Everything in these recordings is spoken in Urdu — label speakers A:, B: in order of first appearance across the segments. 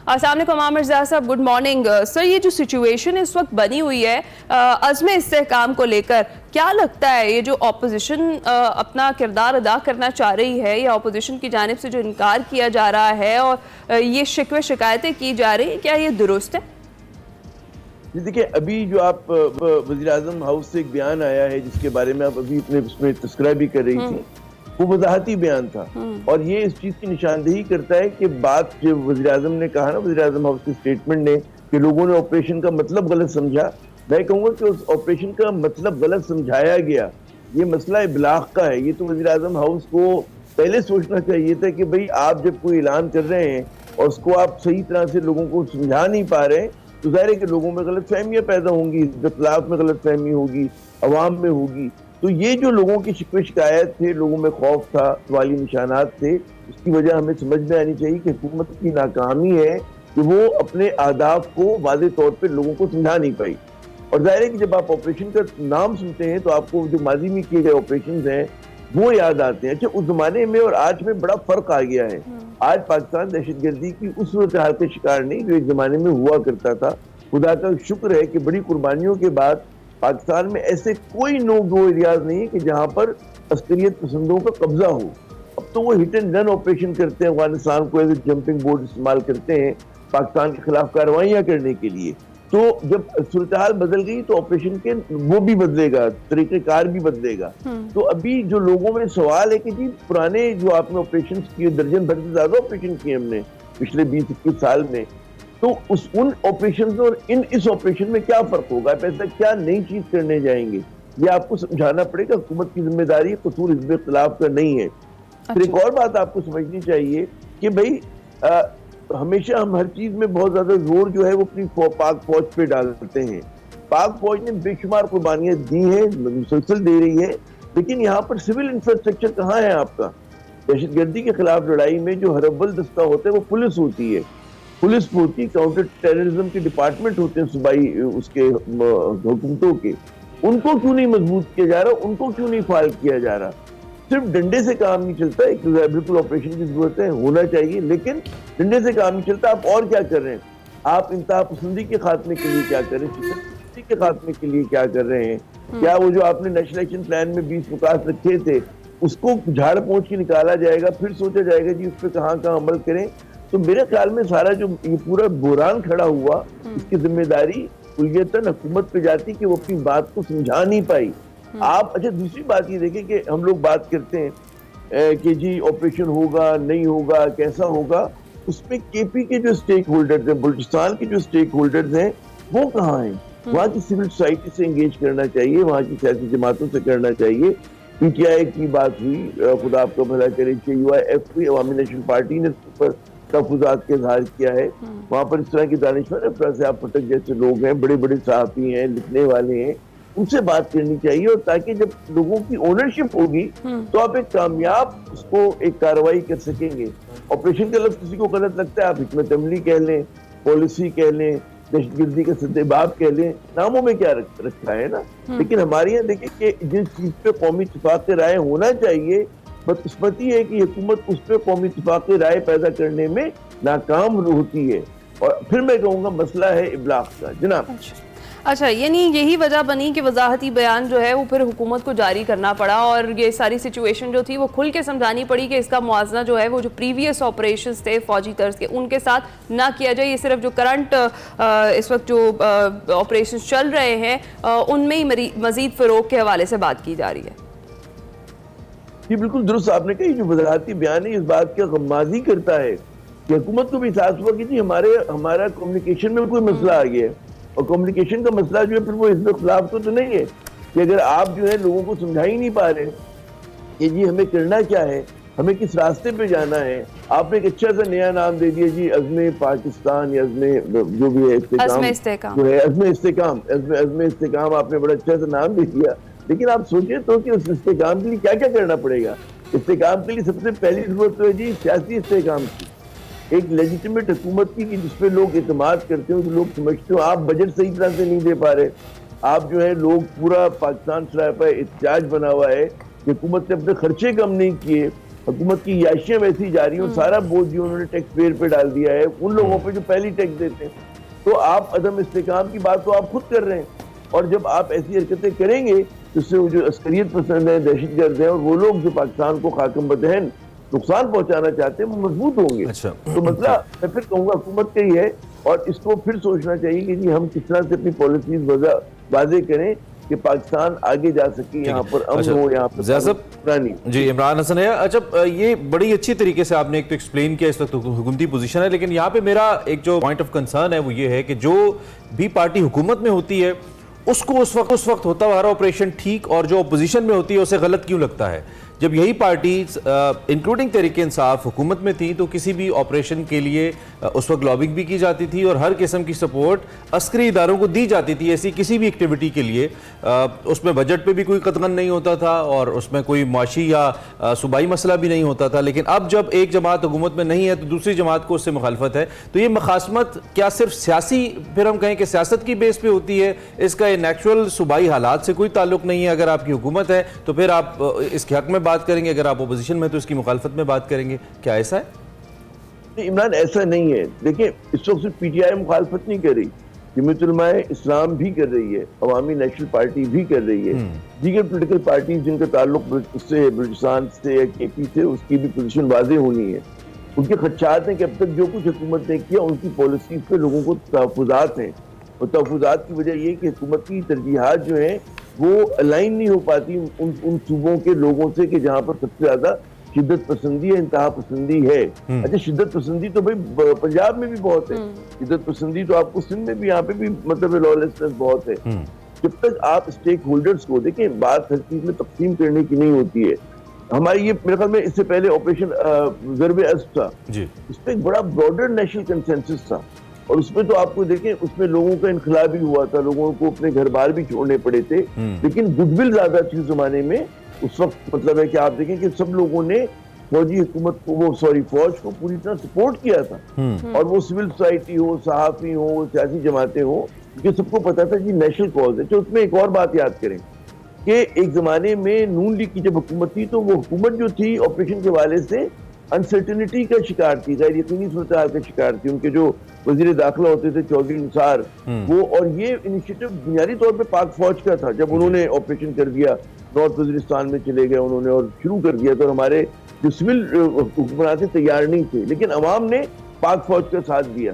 A: السلام علیکم عامر رضا صاحب، گڈ مارننگ سر. یہ جو سچویشن اس وقت بنی ہوئی ہے عزم استحکام کو لے کر، کیا لگتا ہے یہ جو اپوزیشن اپنا کردار ادا کرنا چاہ رہی ہے یا اپوزیشن کی جانب سے جو انکار کیا جا رہا ہے اور یہ شکوے شکایتیں کی جا رہی ہیں، کیا یہ درست ہے؟
B: جی دیکھیں، ابھی جو آپ وزیر اعظم ہاؤس سے ایک بیان آیا ہے جس کے بارے میں آپ ابھی اس میں تذکرہ بھی کر رہی تھی، وہ وضاحتی بیان تھا اور یہ اس چیز کی نشاندہی کرتا ہے کہ بات جو وزیر اعظم نے کہا نا، وزیر اعظم ہاؤس کے اسٹیٹمنٹ نے، کہ لوگوں نے آپریشن کا مطلب غلط سمجھا. میں کہوں گا کہ اس آپریشن کا مطلب غلط سمجھایا گیا. یہ مسئلہ ابلاغ کا ہے. یہ تو وزیر اعظم ہاؤس کو پہلے سوچنا چاہیے تھا کہ بھئی آپ جب کوئی اعلان کر رہے ہیں اور اس کو آپ صحیح طرح سے لوگوں کو سمجھا نہیں پا رہے تو ظاہر ہے کہ لوگوں میں غلط فہمیاں پیدا ہوں گی، اختلاف میں غلط فہمی ہوگی، عوام میں ہوگی. تو یہ جو لوگوں کی شکوے شکایت تھے، لوگوں میں خوف تھا، سوالی نشانات تھے، اس کی وجہ ہمیں سمجھ میں آنی چاہیے کہ حکومت کی ناکامی ہے کہ وہ اپنے اہداف کو واضح طور پہ لوگوں کو سمجھا نہیں پائی. اور ظاہر ہے کہ جب آپ آپریشن کا نام سنتے ہیں تو آپ کو جو ماضی میں کیے گئے آپریشنز ہیں وہ یاد آتے ہیں. اچھا، اس زمانے میں اور آج میں بڑا فرق آ گیا ہے. آج پاکستان دہشت گردی کی اس صورتحال کا شکار نہیں جو ایک زمانے میں ہوا کرتا تھا. خدا کا شکر ہے کہ بڑی قربانیوں کے بعد پاکستان میں ایسے کوئی نو گو ایریاز نہیں ہے کہ جہاں پر عسکریت پسندوں کا قبضہ ہو. اب تو وہ ہٹ اینڈ رن آپریشن کرتے ہیں، افغانستان کو ایز اے جمپنگ بورڈ استعمال کرتے ہیں پاکستان کے خلاف کارروائیاں کرنے کے لیے. تو جب صورتحال بدل گئی تو آپریشن کے وہ بھی بدلے گا، طریقہ کار بھی بدلے گا. تو ابھی جو لوگوں میں سوال ہے کہ جی پرانے جو آپ نے آپریشن کیے، درجن بھر سے زیادہ آپریشن کیے ہم نے پچھلے 20-21 سال میں، تو ان آپریشن اور اس آپریشن میں کیا فرق ہوگا؟ آپ ایسا کیا نئی چیز کرنے جائیں گے؟ یہ آپ کو سمجھانا پڑے گا. حکومت کی ذمہ داری قصور حزب اختلاف کا نہیں ہے. پھر ایک اور بات آپ کو سمجھنی چاہیے کہ بھئی ہمیشہ ہم ہر چیز میں بہت زیادہ زور جو ہے وہ اپنی پاک فوج پہ ڈالتے ہیں. پاک فوج نے بے شمار قربانیاں دی ہیں، مسلسل دے رہی ہے، لیکن یہاں پر سول انفراسٹرکچر کہاں ہے آپ کا؟ دہشت گردی کے خلاف لڑائی میں جو ہر اول دستہ ہوتا ہے وہ پولیس ہوتی ہے. پولیس ہوتی، کاؤنٹر ٹیررزم کے ڈپارٹمنٹ ہوتے ہیں صوبائی اس کے حکومتوں کے. ان کو کیوں نہیں مضبوط کیا جا رہا؟ ان کو کیوں نہیں فعال کیا جا رہا؟ صرف ڈنڈے سے کام نہیں چلتا. ایک بالکل آپریشن کی ضرورت ہے، ہونا چاہیے، لیکن ڈنڈے سے کام نہیں چلتا. آپ اور کیا کر رہے ہیں؟ آپ انتہا پسندی کے خاتمے کے لیے کیا کر رہے ہیں؟ شکست کے خاتمے کے لیے کیا کر رہے ہیں؟ کیا وہ جو آپ نے نیشنل ایکشن پلان میں 20 نکات رکھے تھے اس کو جھاڑ پہنچ کے نکالا جائے گا، پھر سوچا جائے گا جی اس پہ کہاں کہاں عمل کریں؟ تو میرے خیال میں سارا جو یہ پورا بحران کھڑا ہوا اس کی ذمہ داری کلیتاً حکومت پہ جاتی کہ وہ اپنی بات کو سمجھا نہیں پائی. آپ اچھا دوسری بات یہ دیکھیں کہ ہم لوگ بات کرتے ہیں کہ جی آپریشن ہوگا نہیں ہوگا کیسا ہوگا. اس میں کے پی کے جو سٹیک ہولڈرز ہیں، بلوچستان کے جو سٹیک ہولڈرز ہیں وہ کہاں ہیں؟ وہاں کی سول سوسائٹی سے انگیج کرنا چاہیے، وہاں کی سیاسی جماعتوں سے کرنا چاہیے. پی ٹی آئی کی بات ہوئی، خدا آپ کو بھلا کرے، یو آئی ایف کی عوامی نیشنل پارٹی نے اس پر تحفظات کا اظہار کیا ہے. وہاں پر اس طرح کی دانشور افراد صاحب پٹک جیسے لوگ ہیں، بڑے بڑے صحافی ہیں، لکھنے والے ہیں، ان سے بات کرنی چاہیے. اور تاکہ جب لوگوں کی اونرشپ ہوگی تو آپ ایک کامیاب اس کو ایک کارروائی کر سکیں گے. آپریشن کا لفظ کسی کو غلط لگتا ہے، آپ حکمت عملی کہہ لیں، پالیسی کہہ لیں، دہشت گردی کا سدباب کہہ لیں، ناموں میں کیا رکھا ہے نا. لیکن ہمارے یہاں دیکھیں کہ جس چیز پہ قومی اتفاق رائے ہونا چاہیے، بدقسمتی ہے کہ حکومت اس پہ قومی اتفاق رائے پیدا کرنے میں ناکام ہوتی ہے. اور پھر میں کہوں گا مسئلہ ہے ابلاغ کا. جناب
A: اچھا، یعنی یہی وجہ بنی کہ وضاحتی بیان جو ہے وہ پھر حکومت کو جاری کرنا پڑا اور یہ ساری سچویشن جو تھی وہ کھل کے سمجھانی پڑی کہ اس کا موازنہ جو ہے وہ جو پریویس آپریشنز تھے فوجی طرز کے ان کے ساتھ نہ کیا جائے. یہ صرف جو کرنٹ اس وقت جو آپریشنز چل رہے ہیں ان میں ہی مزید فروغ کے حوالے سے بات کی جا رہی ہے.
B: جی بالکل درست آپ نے کہا. جو وضاحتی بیان ہے اس بات کا غمازی کرتا ہے کہ حکومت کو بھی احساس ہوا کہ جی ہمارا کمیونیکیشن میں کوئی مسئلہ آ گیا ہے. اور کمیونیکیشن کا مسئلہ جو ہے پھر وہ حزب اختلاف تو نہیں ہے کہ اگر آپ جو ہے لوگوں کو سمجھا ہی نہیں پا رہے کہ جی ہمیں کرنا کیا ہے، ہمیں کس راستے پہ جانا ہے. آپ نے ایک اچھا سا نیا نام دے دیا جی عزم پاکستان یا عزم جو بھی ہے استحکام جو ہے، عزم استحکام آپ نے بڑا اچھا سا نام دے دیا. لیکن آپ سوچیں تو کہ اس استحکام کے لیے کیا کیا کرنا پڑے گا. استحکام کے لیے سب سے پہلی ضرورت تو ہے جی سیاسی استحکام کی، ایک لیجیٹیمیٹ حکومت کی کہ جس پہ لوگ اعتماد کرتے ہو، جو لوگ سمجھتے ہو. آپ بجٹ صحیح طرح سے نہیں دے پا رہے. آپ جو ہے لوگ پورا پاکستان سراپا احتجاج بنا ہوا ہے کہ حکومت نے اپنے خرچے کم نہیں کیے. حکومت کی عیاشیاں ویسی جا رہی ہیں، سارا بوجھ جو انہوں نے ٹیکس پیئر پہ ڈال دیا ہے ان لوگوں پہ جو پہلی ٹیکس دیتے ہیں. تو آپ عدم استحکام کی بات تو آپ خود کر رہے ہیں، اور جب آپ ایسی حرکتیں کریں گے تو اس سے وہ جو عسکریت پسند ہیں، دہشت گرد ہیں، اور وہ لوگ جو پاکستان کو خاکم بدہن نقصان پہنچانا چاہتے ہیں، وہ مضبوط ہوں گے. تو مسئلہ میں پھر کہوں گا حکومت کا ہی ہے، اور اس کو پھر سوچنا چاہیے کہ جی ہم کس طرح سے اپنی پالیسیز واضح کریں کہ پاکستان آگے جا سکے، یہاں پر امن ہو، یہاں پر پرانی.
C: جی عمران حسن ہے. اچھا یہ بڑی اچھی طریقے سے آپ نے ایک تو ایکسپلین کیا اس وقت حکومتی پوزیشن ہے، لیکن یہاں پہ میرا ایک جو پوائنٹ آف کنسرن ہے وہ یہ ہے کہ جو بھی پارٹی حکومت میں ہوتی ہے اس کو اس وقت ہوتا ہوا ہر آپریشن ٹھیک، اور جو اپوزیشن میں ہوتی ہے اسے غلط کیوں لگتا ہے؟ جب یہی پارٹیز انکلوڈنگ تحریک انصاف حکومت میں تھی تو کسی بھی آپریشن کے لیے اس وقت لابنگ بھی کی جاتی تھی، اور ہر قسم کی سپورٹ عسکری اداروں کو دی جاتی تھی ایسی کسی بھی ایکٹیویٹی کے لیے. اس میں بجٹ پہ بھی کوئی قطغن نہیں ہوتا تھا، اور اس میں کوئی معاشی یا صوبائی مسئلہ بھی نہیں ہوتا تھا. لیکن اب جب ایک جماعت حکومت میں نہیں ہے تو دوسری جماعت کو اس سے مخالفت ہے. تو یہ مخاصمت کیا صرف سیاسی، پھر ہم کہیں کہ سیاست کی بیس پہ ہوتی ہے؟ اس کا نیچرل صوبائی حالات سے کوئی تعلق نہیں ہے؟ اگر آپ کی حکومت ہے تو پھر آپ اس کے حق میں بات کریں گے، اگر آپ اپوزیشن میں تو اس کی مخالفت میں بات کریں گے. کیا ایسا ہے؟
B: عمران ایسا نہیں ہے. دیکھیں اس وقت صرف پی ٹی آئی مخالفت نہیں کر رہی، جمعیت علماء اسلام بھی کر رہی ہے، عوامی نیشنل پارٹی بھی کر رہی ہے، دیگر پولیٹیکل پارٹیز جن کا تعلق اس سے بلوچستان سے یا کے پی سے، اس کی بھی پوزیشن واضح ہونی ہے. ان کے خدشات ہیں کہ اب تک جو کچھ حکومت نے کیا ان کی پالیسیز پہ لوگوں کو تحفظات ہیں، اور تحفظات کی وجہ یہ کہ حکومت کی ترجیحات جو ہیں وہ الائن نہیں ہو پاتی ان صوبوں کے لوگوں سے کہ جہاں پر سب سے زیادہ شدت پسندی ہے، انتہا پسندی ہے. اچھا شدت پسندی تو بھائی پنجاب میں بھی بہت ہے، شدت پسندی تو آپ کو سندھ میں بھی، یہاں پہ بھی مطلب لالیسنس بہت ہے. جب تک آپ اسٹیک ہولڈرز کو دیکھیں، بات ہر چیز میں تقسیم کرنے کی نہیں ہوتی ہے. ہماری یہ میرے خیال میں اس سے پہلے آپریشن ضرب اسب تھا، اس پہ ایک بڑا براڈر نیشنل کنسنسس تھا، اور اس میں تو آپ کو دیکھیں اس میں لوگوں کا انخلا بھی ہوا تھا، لوگوں کو اپنے گھر بار بھی چھوڑنے پڑے تھے، لیکن گڈ ول زیادہ تھی اس زمانے میں. اس وقت مطلب ہے کہ آپ دیکھیں کہ سب لوگوں نے فوجی حکومت کو فوج کو پوری طرح سپورٹ کیا تھا، اور وہ سول سوسائٹی ہو، صحافی ہو، سیاسی جماعتیں ہوں، کیونکہ سب کو پتا تھا کہ نیشنل کاز ہے. تو اس میں ایک اور بات یاد کریں کہ ایک زمانے میں نون لیگ کی جب حکومت تھی تو وہ حکومت جو تھی آپریشن کے حوالے سے انسرٹنٹی کا شکار تھی، غیر یقینی صورتحال کا شکار تھی. ان کے جو وزیر داخلہ ہوتے تھے چودھری نثار، وہ، اور یہ انیشیٹو بنیادی طور پہ پاک فوج کا تھا. جب انہوں نے آپریشن کر دیا، نارتھ وزیرستان میں چلے گئے انہوں نے اور شروع کر دیا، تو ہمارے جو سول حکمران سے تیار نہیں تھے، لیکن عوام نے پاک فوج کا ساتھ دیا.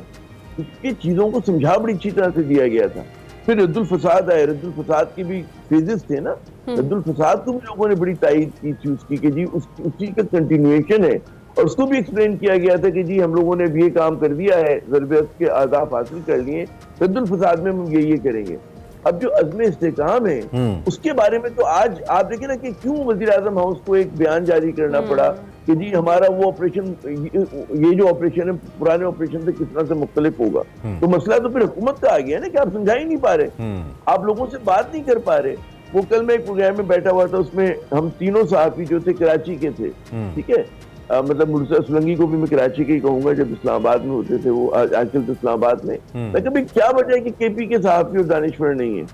B: اس کی چیزوں کو سمجھا بڑی اچھی طرح سے دیا گیا تھا. پھر رد الفساد آئے، رد الفساد کی بھی فیزز تھے نا، رد الفساد کو بھی لوگوں نے بڑی تائید کی تھی اس کی کہ جی اس چیز کا کنٹینیویشن ہے، اور اس کو بھی ایکسپلین کیا گیا تھا کہ جی ہم لوگوں نے بھی یہ کام کر دیا ہے، ضرب اسب کے اہداف حاصل کر لیے، رد الفساد میں ہم یہ کریں گے. اب جو عزم استحکام ہے اس کے بارے میں تو آج آپ دیکھیں نا کہ کیوں وزیر اعظم ہاؤس کو ایک بیان جاری کرنا پڑا کہ جی ہمارا وہ آپریشن، یہ جو آپریشن ہے پرانے آپریشن سے کس طرح سے مختلف ہوگا. تو مسئلہ تو پھر حکومت کا آ گیا نا کہ آپ سمجھا ہی نہیں پا رہے، آپ لوگوں سے بات نہیں کر پا رہے. وہ کل میں ایک پروگرام میں بیٹھا ہوا تھا، اس میں ہم تینوں صحافی جو تھے کراچی کے تھے، ٹھیک ہے، مطلب مرزا سولنگی کو بھی میں کراچی کے ہی کہوں گا، جب اسلام آباد میں ہوتے تھے وہ، آج کل تو اسلام آباد میں. لیکن کیا وجہ ہے کہ کے پی کے صحافی اور دانشور نہیں ہیں؟